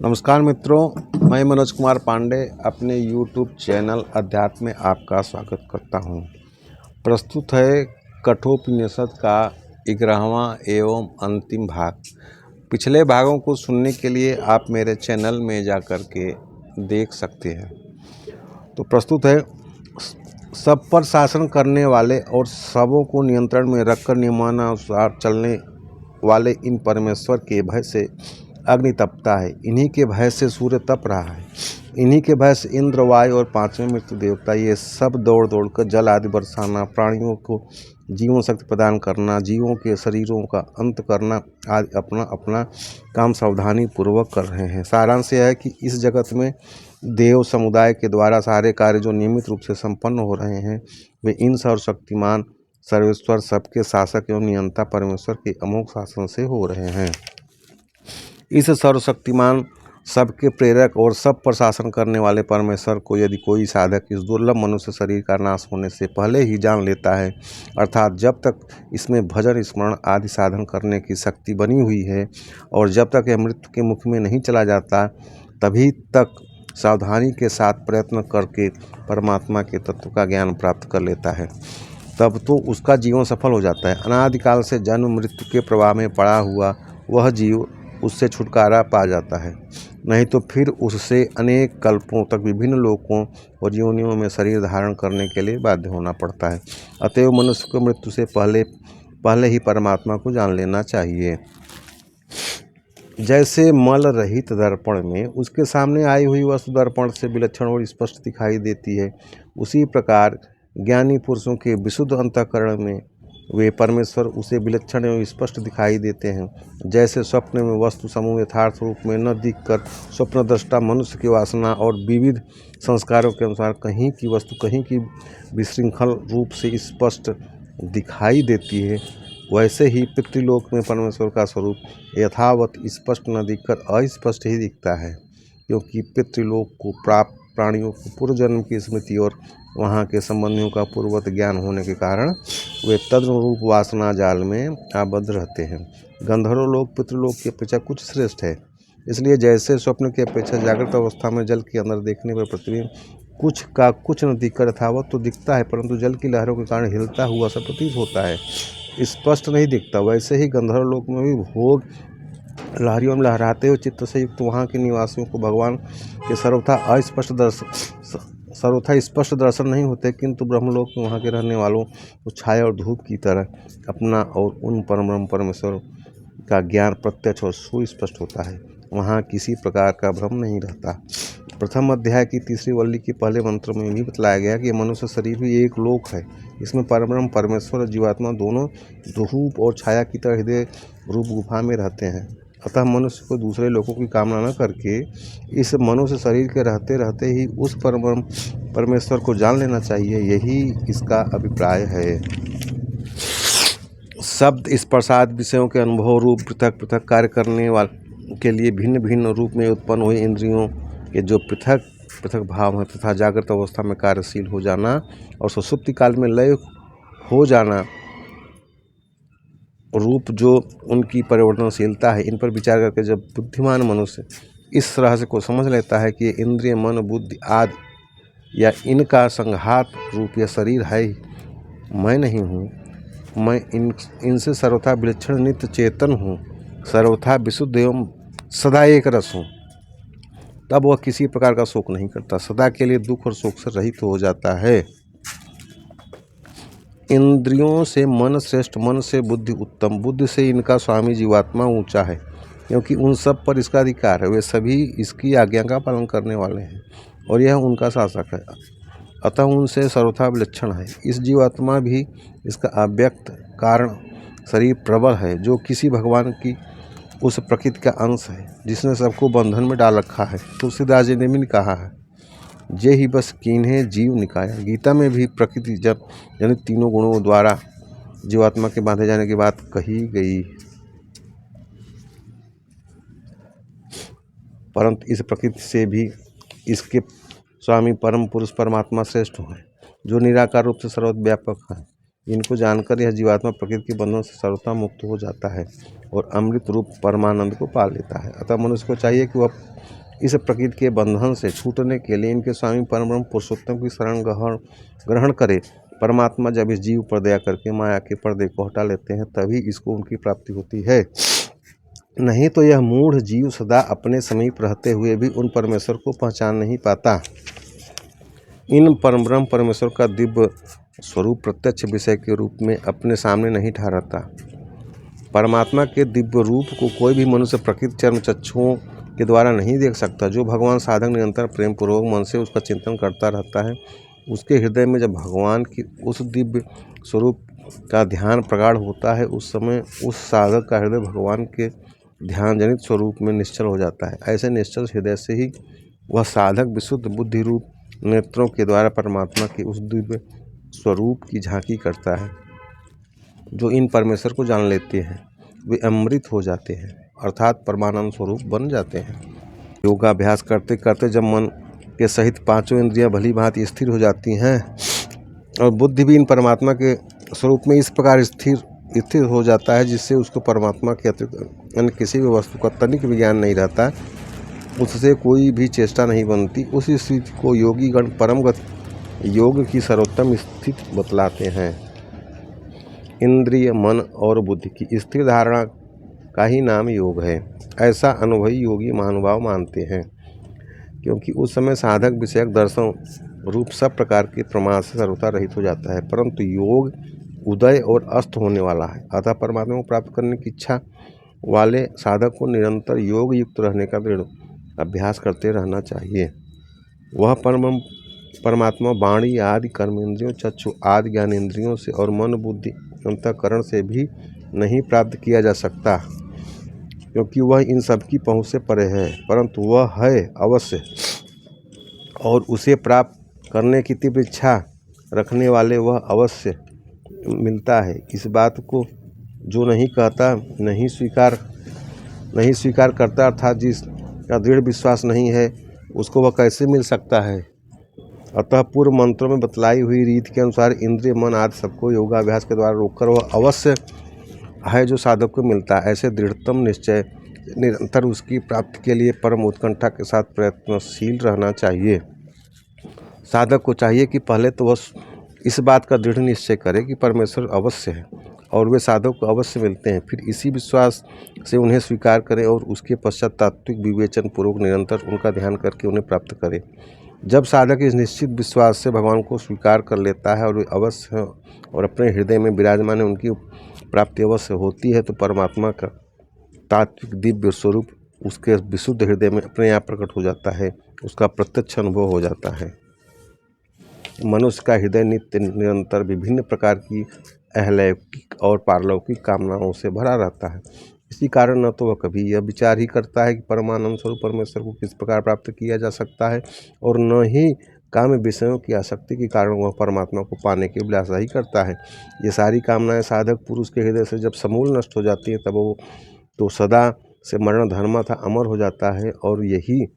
नमस्कार मित्रों, मैं मनोज कुमार पांडे अपने YouTube चैनल अध्यात्म में आपका स्वागत करता हूं। प्रस्तुत है कठोपनिषद का 11वां एवं अंतिम भाग। पिछले भागों को सुनने के लिए आप मेरे चैनल में जाकर के देख सकते हैं। तो प्रस्तुत है, सब पर शासन करने वाले और सबों को नियंत्रण में रखकर नियमानुसार चलने वाले इन परमेश्वर के भय से अग्नि तपता है, इन्हीं के भय से सूर्य तप रहा है, इन्हीं के भय से इंद्र, वायु और पांचवें मृत्यु देवता ये सब दौड़ दौड़ कर जल आदि बरसाना, प्राणियों को जीवन शक्ति प्रदान करना, जीवों के शरीरों का अंत करना आदि अपना अपना काम सावधानी पूर्वक कर रहे हैं। सारांश यह है कि इस जगत में देव समुदाय के द्वारा सारे कार्य जो नियमित रूप से संपन्न हो रहे हैं वे इन सर्वशक्तिमान सर्वेश्वर सबके शासक एवं नियंता परमेश्वर के अमोघ शासन से हो रहे हैं। इस सर्वशक्तिमान सबके प्रेरक और सब पर शासन करने वाले परमेश्वर को यदि कोई साधक इस दुर्लभ मनुष्य शरीर का नाश होने से पहले ही जान लेता है, अर्थात जब तक इसमें भजन स्मरण आदि साधन करने की शक्ति बनी हुई है और जब तक यह मृत्यु के मुख में नहीं चला जाता, तभी तक सावधानी के साथ प्रयत्न करके परमात्मा के तत्व का ज्ञान प्राप्त कर लेता है, तब तो उसका जीवन सफल हो जाता है। अनादिकाल से जन्म मृत्यु के प्रवाह में पड़ा हुआ वह जीव उससे छुटकारा पा जाता है, नहीं तो फिर उससे अनेक कल्पों तक विभिन्न लोकों और योनियों में शरीर धारण करने के लिए बाध्य होना पड़ता है। अतएव मनुष्य को मृत्यु से पहले ही परमात्मा को जान लेना चाहिए। जैसे मल रहित दर्पण में उसके सामने आई हुई वस्तु दर्पण से विलक्षण और स्पष्ट दिखाई देती है, उसी प्रकार ज्ञानी पुरुषों के विशुद्ध अंतःकरण में वे परमेश्वर उसे विलक्षण एवं स्पष्ट दिखाई देते हैं। जैसे स्वप्न में वस्तु समूह यथार्थ रूप में न दिखकर स्वप्नदृष्टा मनुष्य की वासना और विविध संस्कारों के अनुसार कहीं की वस्तु कहीं की विशृंखल रूप से स्पष्ट दिखाई देती है, वैसे ही पितृलोक में परमेश्वर का स्वरूप यथावत स्पष्ट न दिखकर अस्पष्ट ही दिखता है, क्योंकि पितृलोक को प्राप्त प्राणियों को पूर्व जन्म की स्मृति और वहाँ के संबंधियों का पूर्ववत ज्ञान होने के कारण वे तदनुरूप वासना जाल में आबद्ध रहते हैं। गंधर्व लोक पितृलोक की अपेक्षा कुछ श्रेष्ठ है, इसलिए जैसे स्वप्न की अपेक्षा जागृत अवस्था में जल के अंदर देखने पर प्रतिबिंब कुछ का कुछ न दिखकर यथावत तो दिखता है, परंतु जल की लहरों के कारण हिलता हुआ सा प्रतीत होता है, स्पष्ट नहीं दिखता। वैसे ही गंधर्व लोक में भी भोग लहरियों में लहराते हुए चित्त से युक्त वहाँ के निवासियों को भगवान के सर्वथा स्पष्ट दर्शन नहीं होते, किंतु ब्रह्मलोक में वहाँ के रहने वालों को छाया और धूप की तरह अपना और उन परम परमेश्वर का ज्ञान प्रत्यक्ष और सुस्पष्ट होता है। वहाँ किसी प्रकार का भ्रम नहीं रहता। प्रथम अध्याय की तीसरी वल्ली के पहले मंत्र में भी बतलाया गया कि मनुष्य शरीर भी एक लोक है, इसमें परब्रह्म परमेश्वर और जीवात्मा दोनों धूप और छाया की तरह हृदय रूप गुफा में रहते हैं। अतः मनुष्य को दूसरे लोगों की कामना न करके इस मनुष्य शरीर के रहते रहते ही उस परब्रह्म परमेश्वर को जान लेना चाहिए, यही इसका अभिप्राय है। शब्द स्पर्शाद विषयों के अनुभव रूप पृथक पृथक कार्य करने वाले के लिए भिन्न भिन्न रूप में उत्पन्न हुई इंद्रियों के जो पृथक पृथक भाव हैं तथा जागृत अवस्था में कार्यशील हो जाना और सुषुप्ति काल में लय हो जाना रूप जो उनकी परिवर्तनशीलता है, इन पर विचार करके जब बुद्धिमान मनुष्य इस रहस्य को समझ लेता है कि इंद्रिय मन बुद्धि आदि या इनका संघात रूप या शरीर है, मैं नहीं हूँ, मैं इनसे सर्वथा विलक्षण नित्य चेतन हूँ, सर्वथा विशुद्ध एवं सदा एक रस हूँ, तब वह किसी प्रकार का शोक नहीं करता, सदा के लिए दुख और शोक से रहित हो जाता है। इंद्रियों से मन श्रेष्ठ, मन से बुद्धि उत्तम, बुद्धि से इनका स्वामी जीवात्मा ऊंचा है, क्योंकि उन सब पर इसका अधिकार है, वे सभी इसकी आज्ञा का पालन करने वाले हैं और यह उनका शासक है, अतः उनसे सर्वथा विलक्षण है। इस जीवात्मा भी इसका अव्यक्त कारण शरीर प्रबल है, जो किसी भगवान की उस प्रकृति का अंश है जिसने सबको बंधन में डाल रखा है। तुलसीदास जी ने भी कहा है, जे ही बस कीन्हे जीव निकाया। गीता में भी प्रकृति जनित तीनों गुणों द्वारा जीवात्मा के बांधे जाने की बात कही गई, परंतु इस प्रकृति से भी इसके स्वामी परम पुरुष परमात्मा श्रेष्ठ हैं, जो निराकार रूप से सर्वव्यापक है। इनको जानकर यह जीवात्मा प्रकृति के बंधन से सर्वथा मुक्त हो जाता है और अमृत रूप परमानंद को पा लेता है। अतः मनुष्य को चाहिए कि वह इस प्रकृति के बंधन से छूटने के लिए इनके स्वामी परम पुरुषोत्तम की शरण ग्रहण करे। परमात्मा जब इस जीव पर दया करके माया के पर्दे को हटा लेते हैं तभी इसको उनकी प्राप्ति होती है। नहीं तो यह मूढ़ जीव सदा अपने समीप रहते हुए भी उन परमेश्वर को पहचान नहीं पाता। इन परम परमेश्वर का दिव्य स्वरूप प्रत्यक्ष विषय के रूप में अपने सामने नहीं ठहराता। परमात्मा के दिव्य रूप को कोई भी मनुष्य प्रकृति चर्म चक्षुओं के द्वारा नहीं देख सकता। जो भगवान साधक निरंतर प्रेम पूर्वक मन से उसका चिंतन करता रहता है, उसके हृदय में जब भगवान की उस दिव्य स्वरूप का ध्यान प्रगाढ़ होता है, उस समय उस साधक का हृदय भगवान के ध्यान जनित स्वरूप में निश्चल हो जाता है। ऐसे निश्चल हृदय से ही वह साधक विशुद्ध बुद्धि रूप नेत्रों के द्वारा परमात्मा के उस दिव्य स्वरूप की झांकी करता है। जो इन परमेश्वर को जान लेते हैं वे अमृत हो जाते हैं, अर्थात परमानंद स्वरूप बन जाते हैं। योगाभ्यास करते करते जब मन के सहित पांचों इंद्रियां भली भांति स्थिर हो जाती हैं और बुद्धि भी इन परमात्मा के स्वरूप में इस प्रकार स्थिर हो जाता है जिससे उसको परमात्मा के अतिरिक्त अन्य किसी भी वस्तु का तनिक भी ज्ञान नहीं रहता, उससे कोई भी चेष्टा नहीं बनती। उस स्थिति को योगीगण परम गति योग की सर्वोत्तम स्थिति बतलाते हैं। इंद्रिय, मन और बुद्धि की स्थिर धारणा का ही नाम योग है, ऐसा अनुभवी योगी महानुभाव मानते हैं, क्योंकि उस समय साधक विषयक दर्शन रूप सब प्रकार के प्रमाद से सर्वथा रहित हो जाता है। परंतु योग उदय और अस्त होने वाला है, अतः परमात्मा को प्राप्त करने की इच्छा वाले साधक को निरंतर योग युक्त रहने का दृढ़ अभ्यास करते रहना चाहिए। वह परमात्मा वाणी आदि कर्मेंद्रियों, चक्षु आदि ज्ञानेंद्रियों से और मन बुद्धि अंतःकरण से भी नहीं प्राप्त किया जा सकता, क्योंकि वह इन सब की पहुँच से परे है। परंतु वह है अवश्य और उसे प्राप्त करने की तीव्र इच्छा रखने वाले वह अवश्य मिलता है। इस बात को जो नहीं कहता, नहीं स्वीकार करता, अर्थात जिसका दृढ़ विश्वास नहीं है, उसको वह कैसे मिल सकता है। अतः पूर्व मंत्रों में बतलाई हुई रीति के अनुसार इंद्रिय, मन आदि सबको योगाभ्यास के द्वारा रोककर वह अवश्य है जो साधक को मिलता है। ऐसे दृढ़तम निश्चय निरंतर उसकी प्राप्ति के लिए परम उत्कंठा के साथ प्रयत्नशील रहना चाहिए। साधक को चाहिए कि पहले तो वह इस बात का दृढ़ निश्चय करे कि परमेश्वर अवश्य है और वे साधक को अवश्य मिलते हैं, फिर इसी विश्वास से उन्हें स्वीकार करें और उसके पश्चात तात्विक विवेचन पूर्वक निरंतर उनका ध्यान करके उन्हें प्राप्त करें। जब साधक इस निश्चित विश्वास से भगवान को स्वीकार कर लेता है और वे अवश्य हैं और अपने हृदय में विराजमान है, उनकी प्राप्ति अवश्य होती है, तो परमात्मा का तात्विक दिव्य स्वरूप उसके विशुद्ध हृदय में अपने आप प्रकट हो जाता है, उसका प्रत्यक्ष अनुभव हो जाता है। मनुष्य का हृदय नित्य निरंतर विभिन्न प्रकार की अहलौकिक और पारलौकिक कामनाओं से भरा रहता है। इसी कारण न तो वह कभी यह विचार ही करता है कि परमानंद स्वरूप परमेश्वर को किस प्रकार प्राप्त किया जा सकता है, और न ही काम विषयों की आसक्ति के कारण वह परमात्मा को पाने की अभिलाषा ही करता है। ये सारी कामनाएं साधक पुरुष के हृदय से जब समूल नष्ट हो जाती हैं, तब वो तो सदा से मरण धर्म था अमर हो जाता है, और यही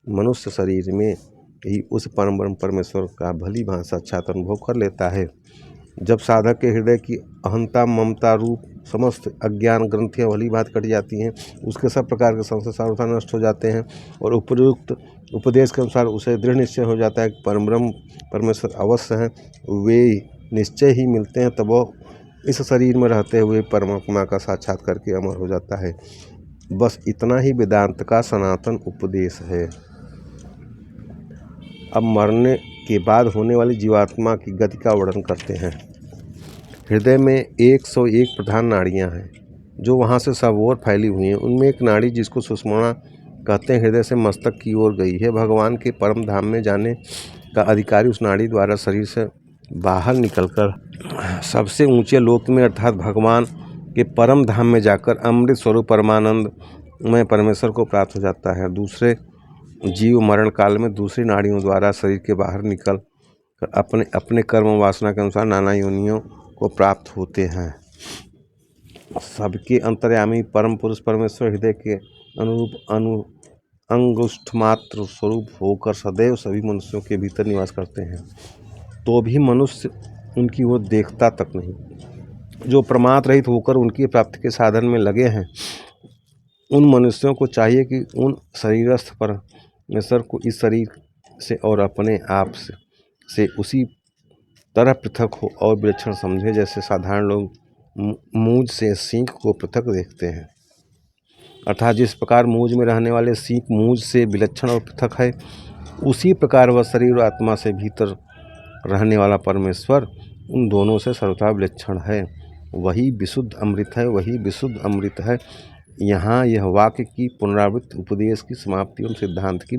मनुष्य शरीर में ही उस परम परमेश्वर का भली भांति साक्षात अनुभव कर लेता है। जब साधक के हृदय की अहंता, ममता रूप समस्त अज्ञान ग्रंथियाँ भली भांति कट जाती हैं, उसके सब प्रकार के संशय सर्वथा नष्ट हो जाते हैं और उपयुक्त उपदेश के अनुसार उसे दृढ़ निश्चय हो जाता है कि परम परमेश्वर अवश्य हैं, वे निश्चय ही मिलते हैं, तब वह इस शरीर में रहते हुए परमात्मा का साक्षात करके अमर हो जाता है। बस इतना ही वेदांत का सनातन उपदेश है। अब मरने के बाद होने वाली जीवात्मा की गति का वर्णन करते हैं। हृदय में 101 प्रधान नाड़ियां हैं जो वहां से सब ओर फैली हुई हैं। उनमें एक नाड़ी जिसको सुषुम्ना कहते हैं, हृदय से मस्तक की ओर गई है। भगवान के परम धाम में जाने का अधिकारी उस नाड़ी द्वारा शरीर से बाहर निकलकर सबसे ऊंचे लोक में अर्थात भगवान के परम धाम में जाकर अमृत स्वरूप परमानंद में परमेश्वर को प्राप्त हो जाता है। दूसरे जीव मरण काल में दूसरी नाड़ियों द्वारा शरीर के बाहर निकल कर अपने अपने कर्म वासना के अनुसार नाना योनियों को प्राप्त होते हैं। सबके अंतर्यामी परम पुरुष परमेश्वर हृदय के अनुरूप अंगुष्ठ मात्र स्वरूप होकर सदैव सभी मनुष्यों के भीतर निवास करते हैं। तो भी मनुष्य उनकी वो देखता तक नहीं। जो प्रमाद रहित होकर उनकी प्राप्ति के साधन में लगे हैं, उन मनुष्यों को चाहिए कि उन शरीरस्थ परमेश्वर को इस शरीर से और अपने आप से उसी तरह पृथक हो और विलक्षण समझे, जैसे साधारण लोग मूंज से सींग को पृथक देखते हैं। अर्थात जिस प्रकार मूंज में रहने वाले सींग मूंज से विलक्षण और पृथक है, उसी प्रकार वह शरीर और आत्मा से भीतर रहने वाला परमेश्वर उन दोनों से सर्वथा विलक्षण है। वही विशुद्ध अमृत है, वही विशुद्ध अमृत है। यहाँ यह वाक्य की पुनरावृत्ति उपदेश की समाप्ति एवं सिद्धांत की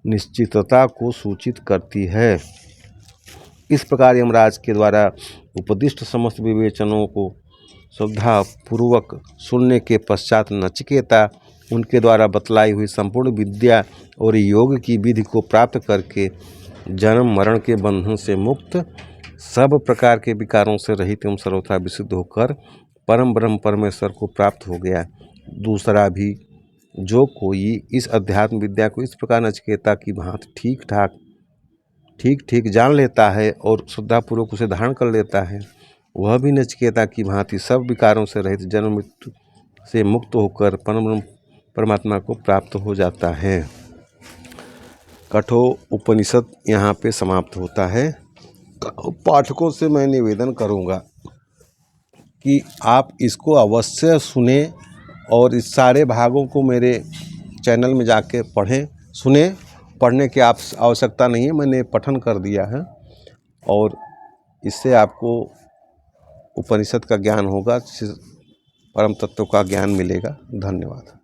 निश्चितता को सूचित करती है। इस प्रकार यमराज के द्वारा उपदिष्ट समस्त विवेचनों को श्रद्धापूर्वक सुनने के पश्चात नचिकेता उनके द्वारा बतलाई हुई संपूर्ण विद्या और योग की विधि को प्राप्त करके जन्म मरण के बंधन से मुक्त, सब प्रकार के विकारों से रहित एवं सर्वथा विशुद्ध होकर परम ब्रह्म परमेश्वर को प्राप्त हो गया। दूसरा भी जो कोई इस अध्यात्म विद्या को इस प्रकार नचिकेता की भांति ठीक जान लेता है और श्रद्धापूर्वक उसे धारण कर लेता है, वह भी नचिकेता की भांति सब विकारों से रहित जन्म मृत्यु से मुक्त होकर परम परमात्मा को प्राप्त हो जाता है। कठोर उपनिषद यहाँ पे समाप्त होता है। पाठकों से मैं निवेदन करूँगा कि आप इसको अवश्य सुने और इस सारे भागों को मेरे चैनल में जाके सुने। पढ़ने की आवश्यकता नहीं है, मैंने पठन कर दिया है और इससे आपको उपनिषद का ज्ञान होगा, परम तत्व का ज्ञान मिलेगा। धन्यवाद।